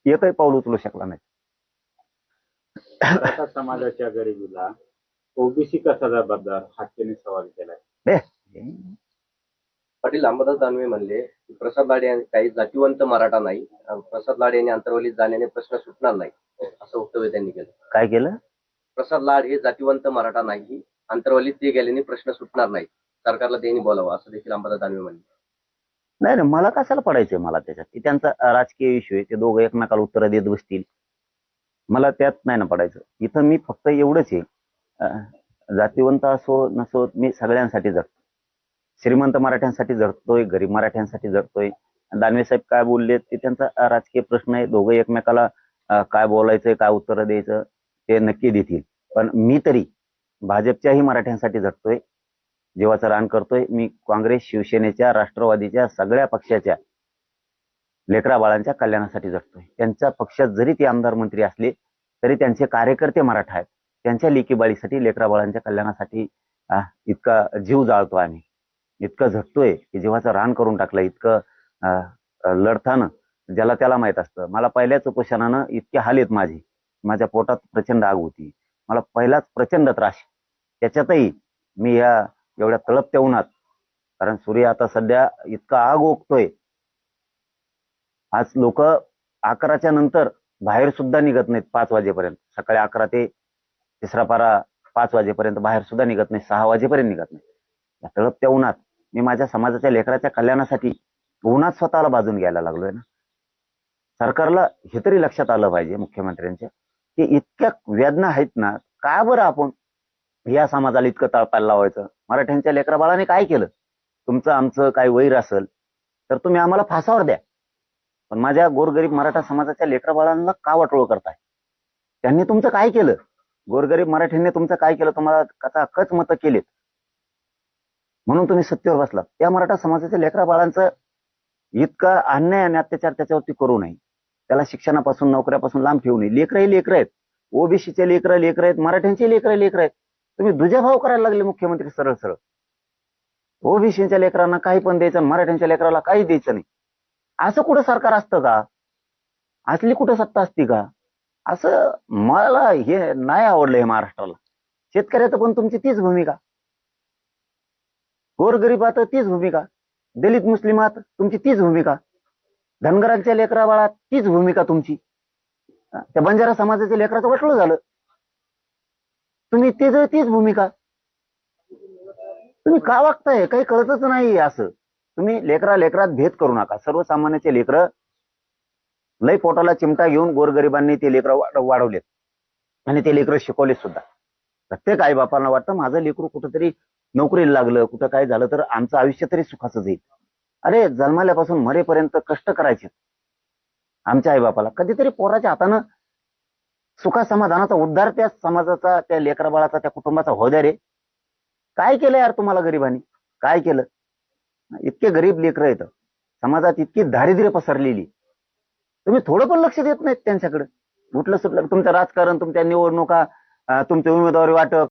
एकही पाऊल उचलू शकला नाही. मराठा समाजाच्या गरिबीला ओबीसी कसा जबाबदार हाकेने सवाल केलाय. पाटील अंबादास दानवे म्हणले की प्रसाद लाड यांनी काही जातीवंत मराठा नाही, प्रसाद लाड यांनी अंतर्वलीत जाण्याने प्रश्न सुटणार नाही, असं वक्तव्य त्यांनी केलं. काय केलं? प्रसाद लाड हे जातीवंत मराठा नाही, अंतर्वलीत ते गेल्याने प्रश्न सुटणार नाही, सरकारला त्यांनी बोलावं, असं देखील अंबादास दानवे म्हणले. नाही नाही, मला कशाला पडायचंय, मला त्याच्यात ते त्यांचा राजकीय इश्यू आहे, ते दोघं एकमेकाला उत्तर देत बसतील, मला त्यात नाही ना पडायचं. इथं मी फक्त एवढंच आहे, जातीवंत असो नसो मी सगळ्यांसाठी जगतो. श्रीमंत मराठ्यांसाठी जगतोय, गरीब मराठ्यांसाठी जगतोय. दानवे साहेब काय बोलले ते त्यांचा राजकीय प्रश्न आहे, दोघं एकमेकाला काय बोलायचंय काय उत्तर द्यायचं ते नक्की देतील. पण मी तरी भाजपच्याही मराठ्यांसाठी जगतोय, जीवाचं रान करतोय. मी काँग्रेस, शिवसेनेच्या, राष्ट्रवादीच्या सगळ्या पक्षाच्या लेकरा बाळांच्या कल्याणासाठी जगतोय. त्यांच्या पक्षात जरी ते आमदार मंत्री असले तरी त्यांचे कार्यकर्ते मराठा आहेत. त्यांच्या लेकीबाळीसाठी, लेकरा बाळांच्या कल्याणासाठी इतका जीव जाळतो आम्ही, इतकं झटतोय की जीवाचं रान करून टाकलं, इतकं लढताना ज्याला त्याला माहित असतं. मला पहिल्याच उपोषणानं इतके हाल आहेत माझे, माझ्या पोटात प्रचंड आग होती, मला पहिलाच प्रचंड त्रास. त्याच्यातही मी या एवढ्या तळपत्या उन्हात, कारण सूर्य आता सध्या इतका आग ओकतोय, आज लोक 11च्या नंतर बाहेर सुद्धा निघत नाहीत 5 वाजेपर्यंत. सकाळी 11 ते तिसरा पारा 5 वाजेपर्यंत बाहेर सुद्धा निघत नाही, 6 वाजेपर्यंत निघत नाही. या तळपत्या उन्हात मी माझ्या समाजाच्या लेकराच्या कल्याणासाठी उन्हात स्वतःला बाजून घ्यायला लागलोय ना. सरकारला हे तरी लक्षात आलं पाहिजे मुख्यमंत्र्यांच्या की इतक्या वेदना आहेत ना, का बरं आपण या समाजाला इतकं तळपायला लावायचं. मराठ्यांच्या लेकरा बाळाने काय केलं? तुमचं आमचं काय वैर असेल तर तुम्ही आम्हाला फासावर द्या, पण माझ्या गोरगरीब मराठा समाजाच्या लेकरा बाळांना का वाटोळ करताय? त्यांनी तुमचं काय केलं? गोरगरीब मराठ्यांनी तुमचं काय केलं? तुम्हाला कच मतं केलेत म्हणून तुम्ही सत्तेवर बसलात. त्या मराठा समाजाच्या लेकरा बाळांचं इतका अन्याय आणि अत्याचार त्याच्यावरती करू नये, त्याला शिक्षणापासून नोकऱ्यापासून लांब ठेवू नये. लेकरही लेकर आहेत, ओबीसीचे लेकर लेकर आहेत, मराठ्यांचे लेकर आहेत. तुम्ही दुजाभाव करायला लागले मुख्यमंत्री सरळ सरळ. ओबीसीच्या लेकरांना काही पण द्यायचं, मराठ्यांच्या लेकराला काही द्यायचं नाही. असं कुठं सरकार असतं का? असली कुठं सत्ता असती का? असं मला हे नाही आवडलं हे महाराष्ट्राला. शेतकऱ्याचं पण तुमची तीच भूमिका, गोरगरीबात तीच भूमिका, दलित मुस्लिमात तुमची तीच भूमिका, धनगरांच्या लेकरा बाळात तीच भूमिका तुमची. त्या बंजारा समाजाच्या लेकराचं वाटलं झालं, तुम्ही तीच भूमिका. तुम्ही का वागताय काही कळतच नाही. असं तुम्ही लेकरात भेद करू नका. सर्वसामान्याचे लेकर लय पोटाला चिमटा घेऊन गोरगरिबांनी ते लेकर वाढवलेत आणि ते लेकर शिकवले सुद्धा. प्रत्येक आई बापांना वाटतं माझं लेकरू कुठंतरी नोकरीला लागलं, कुठं काय झालं तर आमचं आयुष्य तरी सुखाचं जाईल. अरे जन्माल्यापासून मरेपर्यंत कष्ट करायचे आमच्या आई बापाला. कधीतरी पोराच्या हातानं सुखा समाधानाचा उद्धार त्या समाजाचा, त्या लेकरा बाळाचा, त्या कुटुंबाचा हो द्या रे. काय केलं यार तुम्हाला गरिबांनी? काय केलं? इतके गरीब लेकर आहेत, समाजात इतकी दारिद्र्य पसरलेली, तुम्ही थोडं पण लक्ष देत नाहीत त्यांच्याकडे. उठलं सुटलं तुमचं राजकारण, तुमच्या निवडणुका, तुमचे उमेदवारी वाटप,